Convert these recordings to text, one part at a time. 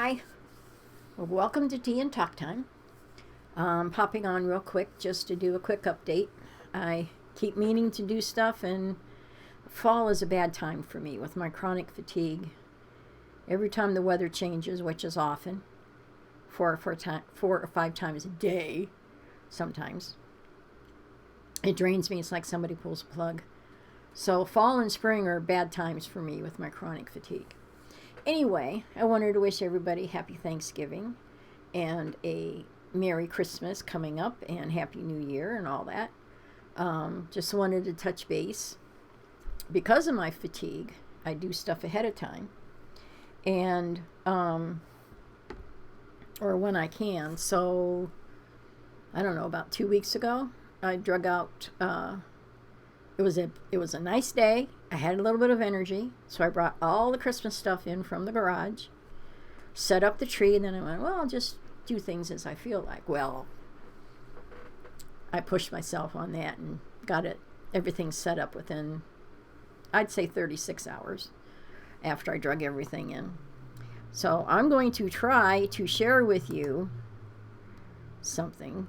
Hi, well, welcome to Tea and Talk Time. Popping on real quick just to do a quick update. I keep meaning to do stuff, and fall is a bad time for me with my chronic fatigue. Every time the weather changes, which is often, 4 or 5 times a day, sometimes, it drains me. It's like somebody pulls a plug. So fall and spring are bad times for me with my chronic fatigue. Anyway, I wanted to wish everybody happy Thanksgiving and a Merry Christmas coming up and Happy New Year and all that. Just wanted to touch base. Because of my fatigue, I do stuff ahead of time. And, or when I can. So, I don't know, about 2 weeks ago, I drug out, it was a nice day. I had a little bit of energy, so I brought all the Christmas stuff in from the garage, set up the tree, and then I went, well, I'll just do things as I feel like. Well, I pushed myself on that and got everything set up within, I'd say 36 hours after I drug everything in. So I'm going to try to share with you something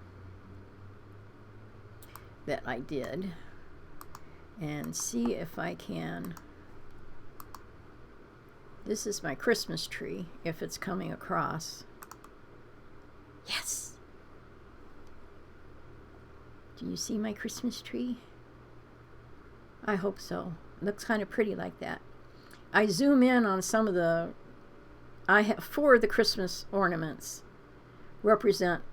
that I did and see if I can. This is my Christmas tree, if it's coming across. Yes! Do you see my Christmas tree? I hope so. It looks kind of pretty like that. I zoom in on some of I have 4 of the Christmas ornaments represent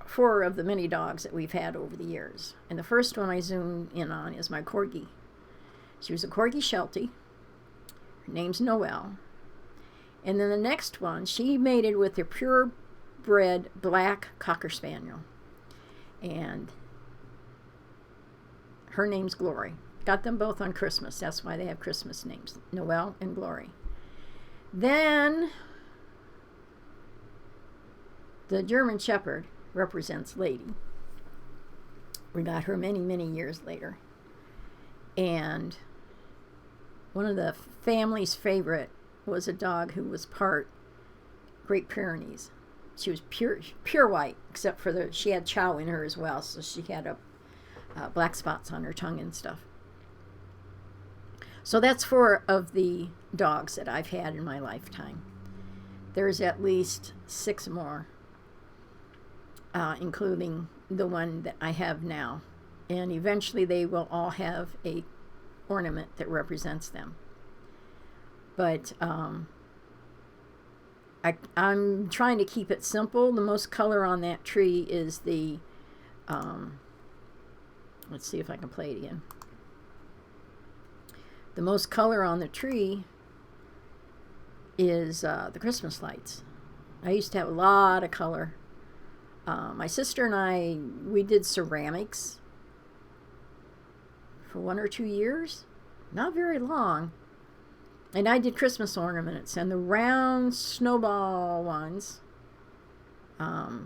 4 of the many dogs that we've had over the years. And the first one I zoom in on is my Corgi. She was a Corgi Sheltie. Her name's Noelle. And then the next one, she mated with a purebred black Cocker Spaniel. And her name's Glory. Got them both on Christmas. That's why they have Christmas names, Noelle and Glory. Then the German Shepherd represents Lady. We got her many, many years later. And one of the family's favorite was a dog who was part Great Pyrenees. She was pure white, except for she had chow in her as well, so she had black spots on her tongue and stuff. So that's 4 of the dogs that I've had in my lifetime. There's at least 6 more. Including the one that I have now. And eventually they will all have a ornament that represents them. But I'm trying to keep it simple. The most color on that tree is the, let's see if I can play it again. The most color on the tree is the Christmas lights. I used to have a lot of color. My sister and I, we did ceramics for 1 or 2 years. Not very long. And I did Christmas ornaments and the round snowball ones. I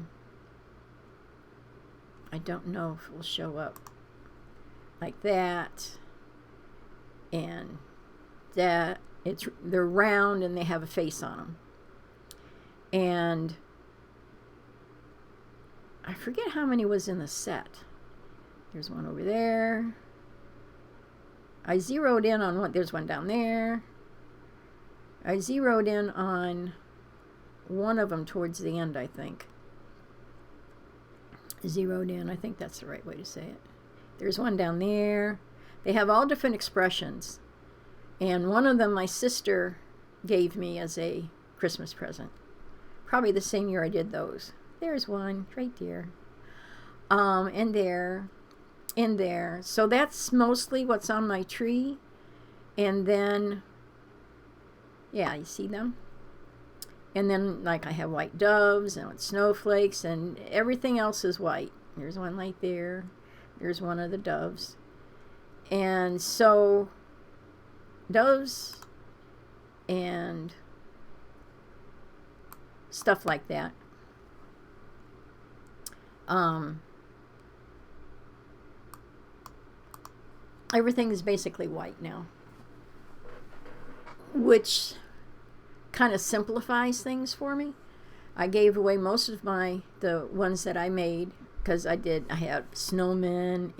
don't know if it will show up like that. And that, they're round and they have a face on them. And I forget how many was in the set. There's one over there. I zeroed in on one. There's one down there. I zeroed in on one of them towards the end, I think. Zeroed in. I think that's the right way to say it. There's one down there. They have all different expressions. And one of them my sister gave me as a Christmas present. Probably the same year I did those. There's one right there. And there. And there. So that's mostly what's on my tree. And then, yeah, you see them? And then, like, I have white doves and snowflakes, and everything else is white. There's one right there. There's one of the doves. And so, doves and stuff like that. Everything is basically white now, which kind of simplifies things for me. I gave away most of the ones that I made, because I had snowmen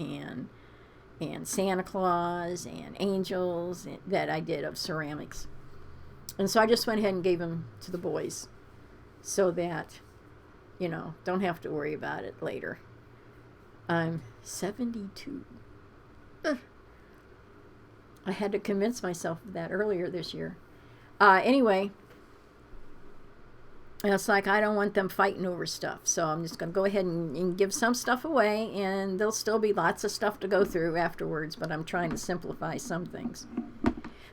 and Santa Claus and angels that I did of ceramics. And so I just went ahead and gave them to the boys so that, don't have to worry about it later. I'm 72. Ugh. I had to convince myself of that earlier this year. Anyway, it's like I don't want them fighting over stuff. So I'm just going to go ahead and give some stuff away, and there'll still be lots of stuff to go through afterwards, but I'm trying to simplify some things.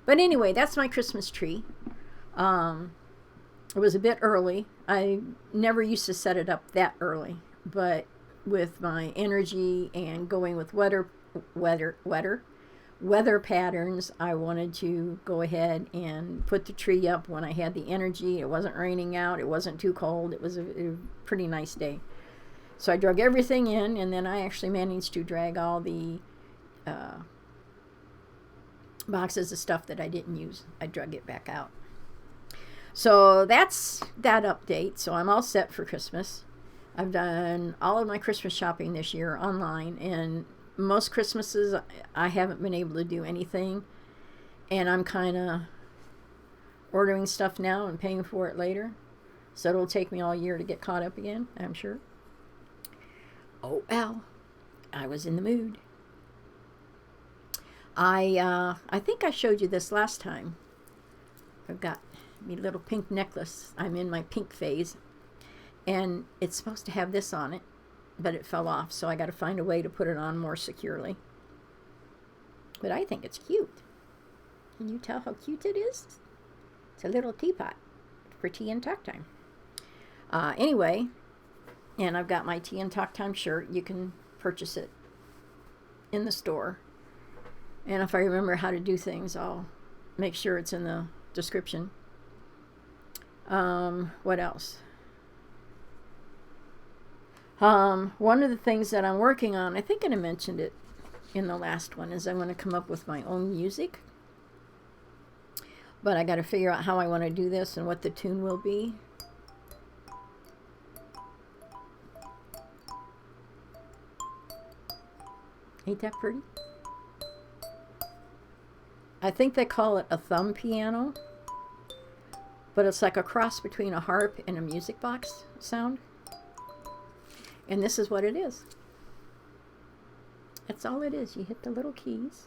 But anyway, that's my Christmas tree. It was a bit early. I never used to set it up that early, but with my energy and going with weather patterns, I wanted to go ahead and put the tree up when I had the energy. It wasn't raining out. It wasn't too cold. It was a pretty nice day. So I drug everything in, and then I actually managed to drag all the boxes of stuff that I didn't use. I drug it back out. So that's that update. So I'm all set for Christmas. I've done all of my Christmas shopping this year online, and most Christmases I haven't been able to do anything, and I'm kind of ordering stuff now and paying for it later, so it'll take me all year to get caught up again, I'm sure. Oh well, I was in the mood. I think I showed you this last time. I've got my little pink necklace. I'm in my pink phase, and it's supposed to have this on it, but it fell off, so I got to find a way to put it on more securely. But I think it's cute. Can you tell how cute it is? It's a little teapot for Tea and Talk Time. Anyway, and I've got my Tea and Talk Time shirt. You can purchase it in the store. And if I remember how to do things, I'll make sure it's in the description. What else? One of the things that I'm working on, I think I mentioned it in the last one, is I want to come up with my own music. But I got to figure out how I want to do this and what the tune will be. Ain't that pretty? I think they call it a thumb piano, but it's like a cross between a harp and a music box sound. And this is what it is. That's all it is. You hit the little keys.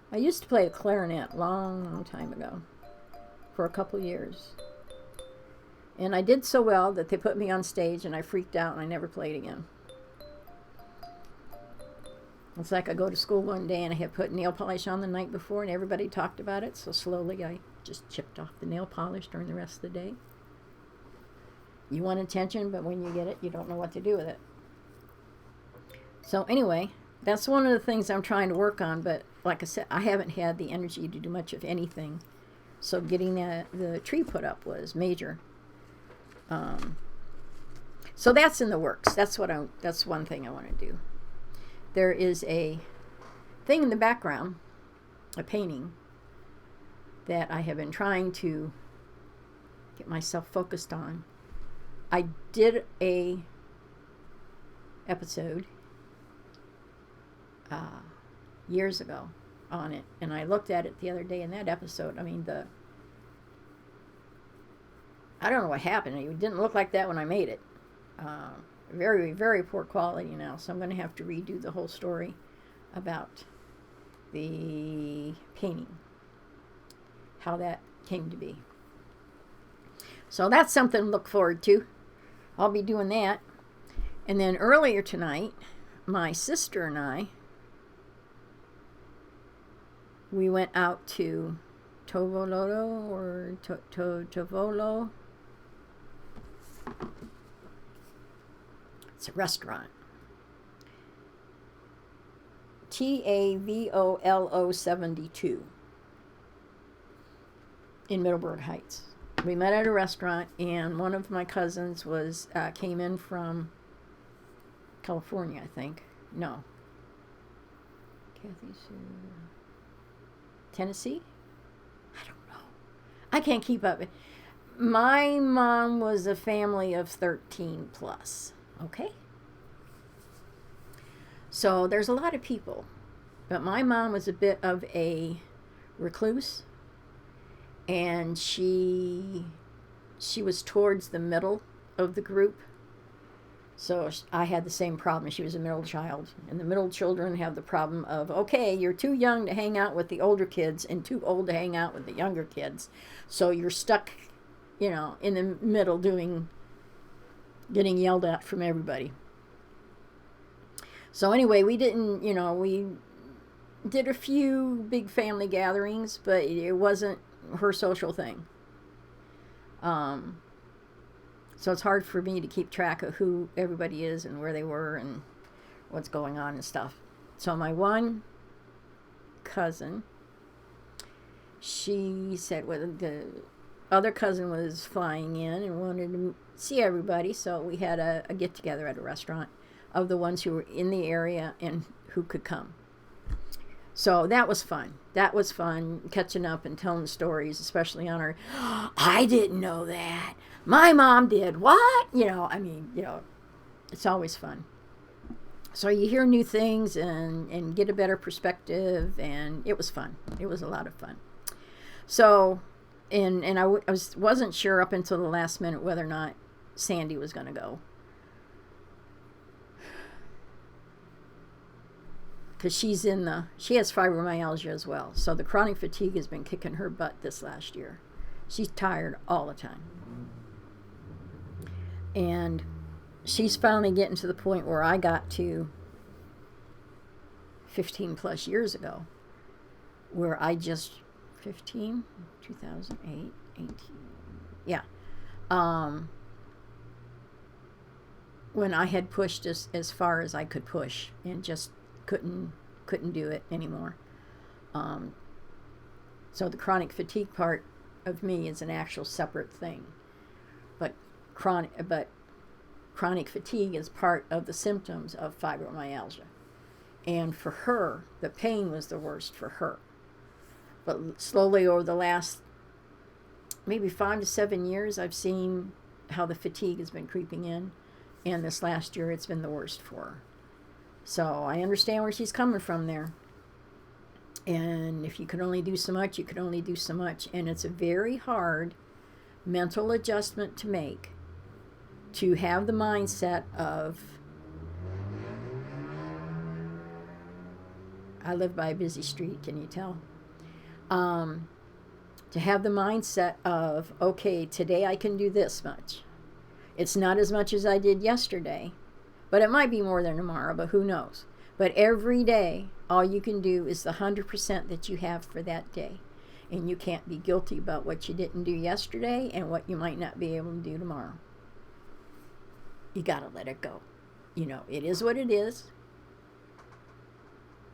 I used to play a clarinet long time ago, for a couple years. And I did so well that they put me on stage and I freaked out and I never played again. It's like I go to school one day and I had put nail polish on the night before and everybody talked about it, so slowly I just chipped off the nail polish during the rest of the day. You want attention, but when you get it, you don't know what to do with it. So anyway, that's one of the things I'm trying to work on, but like I said, I haven't had the energy to do much of anything. So getting the tree put up was major. So that's in the works. That's one thing I want to do. There is a thing in the background, a painting, that I have been trying to get myself focused on. I did a episode years ago on it, and I looked at it the other day in that episode. I mean, I don't know what happened. It didn't look like that when I made it. Very, very poor quality now, so I'm going to have to redo the whole story about the painting, how that came to be. So that's something to look forward to. I'll be doing that. And then earlier tonight, my sister and I, we went out to Tovoloto or Tovolo. It's a restaurant. TAVOLO 72 in Middleburg Heights. We met at a restaurant, and one of my cousins came in from California, I think. No. Kathy Sue. Tennessee? I don't know. I can't keep up. My mom was a family of 13 plus. Okay? So there's a lot of people. But my mom was a bit of a recluse. And she was towards the middle of the group. So I had the same problem. She was a middle child. And the middle children have the problem of, okay, you're too young to hang out with the older kids and too old to hang out with the younger kids. So you're stuck, in the middle getting yelled at from everybody. So anyway, we didn't, we did a few big family gatherings, but it wasn't her social thing. So it's hard for me to keep track of who everybody is and where they were and what's going on and stuff. So my one cousin, she said, well, the other cousin was flying in and wanted to see everybody, so we had a get-together at a restaurant of the ones who were in the area and who could come. So that was fun. That was fun, catching up and telling stories, especially on her, I didn't know that. My mom did. What? It's always fun. So you hear new things and get a better perspective, and it was fun. It was a lot of fun. So, and I wasn't sure up until the last minute whether or not Sandy was going to go. Because she has fibromyalgia as well. So the chronic fatigue has been kicking her butt this last year. She's tired all the time. And she's finally getting to the point where I got to 15 plus years ago, where I just, 2008, 18, yeah. When I had pushed as far as I could push and just couldn't do it anymore. So the chronic fatigue part of me is an actual separate thing. But chronic fatigue is part of the symptoms of fibromyalgia. And for her, the pain was the worst for her. But slowly over the last maybe 5 to 7 years, I've seen how the fatigue has been creeping in. And this last year, it's been the worst for her. So I understand where she's coming from there. And if you could only do so much, you could only do so much. And it's a very hard mental adjustment to make, to have the mindset of, I live by a busy street, can you tell? To have the mindset of, okay, today I can do this much. It's not as much as I did yesterday, but it might be more than tomorrow, but who knows? But every day, all you can do is the 100% that you have for that day. And you can't be guilty about what you didn't do yesterday and what you might not be able to do tomorrow. You got to let it go. It is what it is.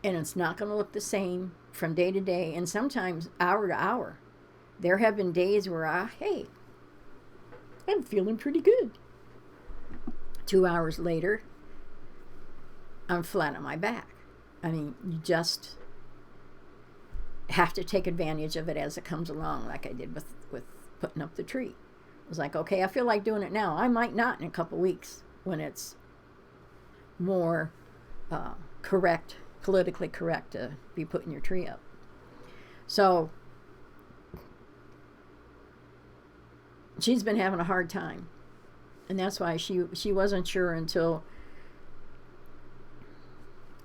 And it's not going to look the same from day to day and sometimes hour to hour. There have been days where I'm feeling pretty good. 2 hours later, I'm flat on my back. You just have to take advantage of it as it comes along, like I did with putting up the tree. It was like, okay, I feel like doing it now. I might not in a couple weeks when it's more politically correct to be putting your tree up. So she's been having a hard time. And that's why she wasn't sure until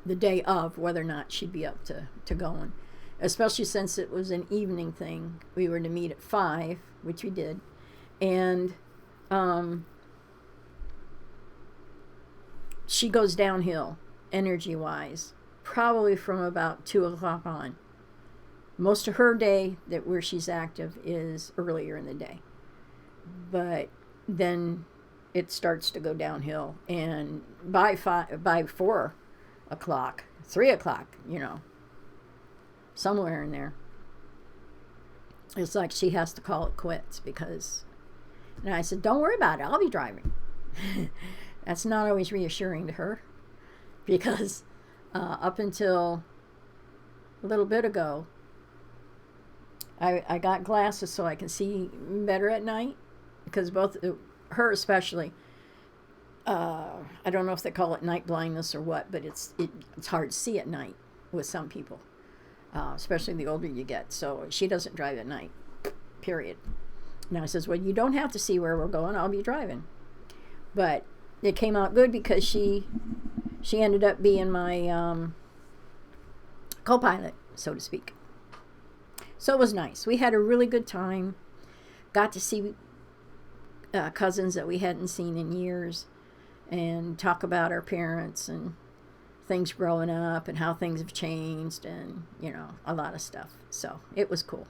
the day of whether or not she'd be up to going. Especially since it was an evening thing. We were to meet at 5, which we did. And she goes downhill, energy-wise, probably from about 2 o'clock on. Most of her day where she's active is earlier in the day. But then it starts to go downhill, and by 4 o'clock, 3 o'clock, somewhere in there, it's like she has to call it quits because, and I said, don't worry about it, I'll be driving. That's not always reassuring to her because up until a little bit ago, I got glasses so I can see better at night, because both her especially. I don't know if they call it night blindness or what, but it's hard to see at night with some people, especially the older you get. So she doesn't drive at night, period. Now I says, well, you don't have to see where we're going. I'll be driving. But it came out good because she ended up being my co-pilot, so to speak. So it was nice. We had a really good time. Got to see cousins that we hadn't seen in years, and talk about our parents and things growing up and how things have changed, and a lot of stuff. So it was cool.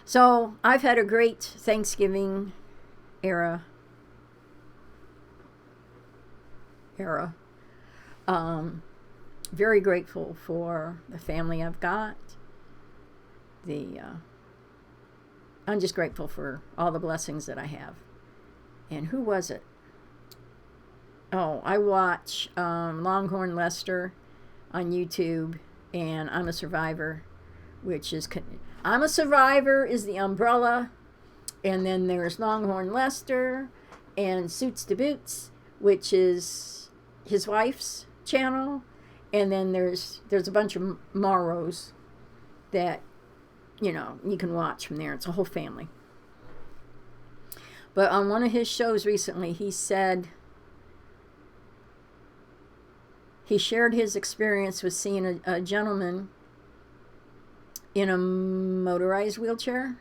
So I've had a great Thanksgiving era. Very grateful for the family I've got. I'm just grateful for all the blessings that I have. And who was it? Oh, I watch Longhorn Lester on YouTube, and I'm a Survivor, which is I'm a Survivor is the umbrella, and then there's Longhorn Lester and Suits to Boots, which is his wife's channel, and then there's a bunch of Maros that you can watch from there. It's a whole family. But on one of his shows recently, he said he shared his experience with seeing a gentleman in a motorized wheelchair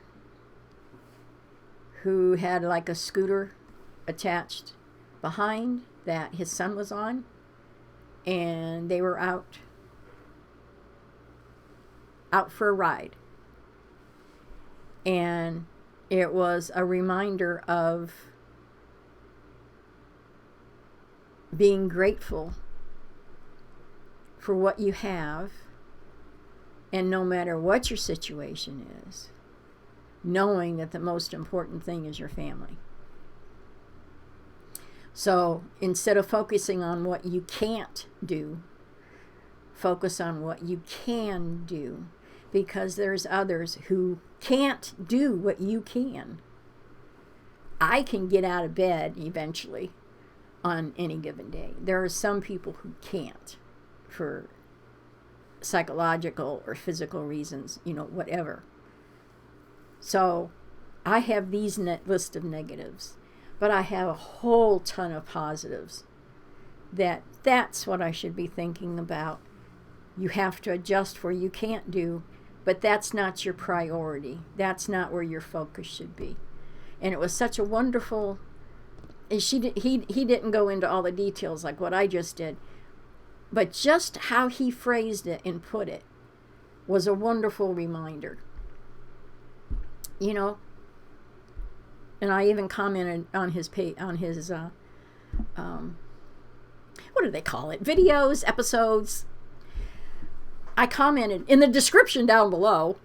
who had like a scooter attached behind that his son was on, and they were out for a ride. And it was a reminder of being grateful for what you have, and no matter what your situation is, knowing that the most important thing is your family. So instead of focusing on what you can't do, focus on what you can do, because there's others who can't do what you can. I can get out of bed eventually on any given day. There are some people who can't, for psychological or physical reasons, whatever. So I have these list of negatives, but I have a whole ton of positives. That's what I should be thinking about. You have to adjust where you can't do, but that's not your priority. That's not where your focus should be. And it was such a wonderful, and he didn't go into all the details like what I just did, but just how he phrased it and put it was a wonderful reminder. And I even commented on his page, on his what do they call it? Videos, episodes. I commented in the description down below.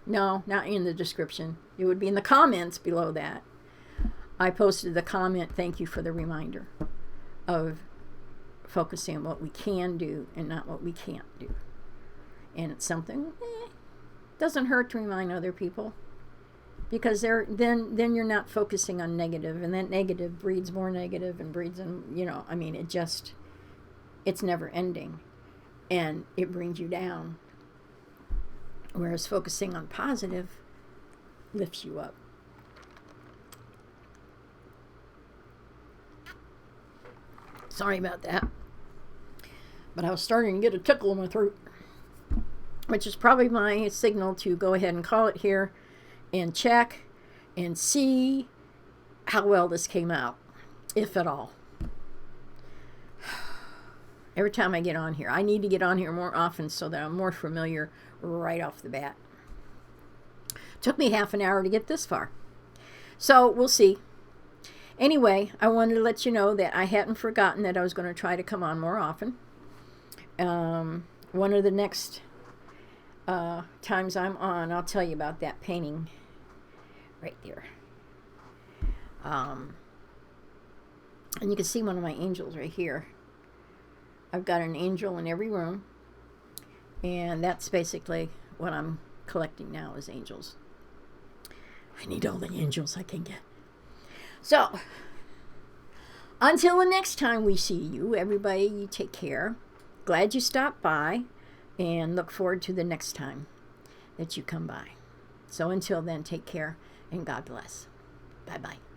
No, not in the description. It would be in the comments below that. I posted the comment, thank you for the reminder of focusing on what we can do and not what we can't do. And it's something, doesn't hurt to remind other people, because then you're not focusing on negative, and that negative breeds more negative and breeds, it's never ending, and it brings you down. Whereas focusing on positive lifts you up. Sorry about that. But I was starting to get a tickle in my throat, which is probably my signal to go ahead and call it here and check and see how well this came out, if at all. Every time I get on here, I need to get on here more often so that I'm more familiar right off the bat. Took me half an hour to get this far. So we'll see. Anyway, I wanted to let you know that I hadn't forgotten that I was going to try to come on more often. One of the next times I'm on, I'll tell you about that painting right there. And you can see one of my angels right here. I've got an angel in every room, and that's basically what I'm collecting now is angels. I need all the angels I can get. So, until the next time we see you, everybody, you take care. Glad you stopped by, and look forward to the next time that you come by. So until then, take care, and God bless. Bye-bye.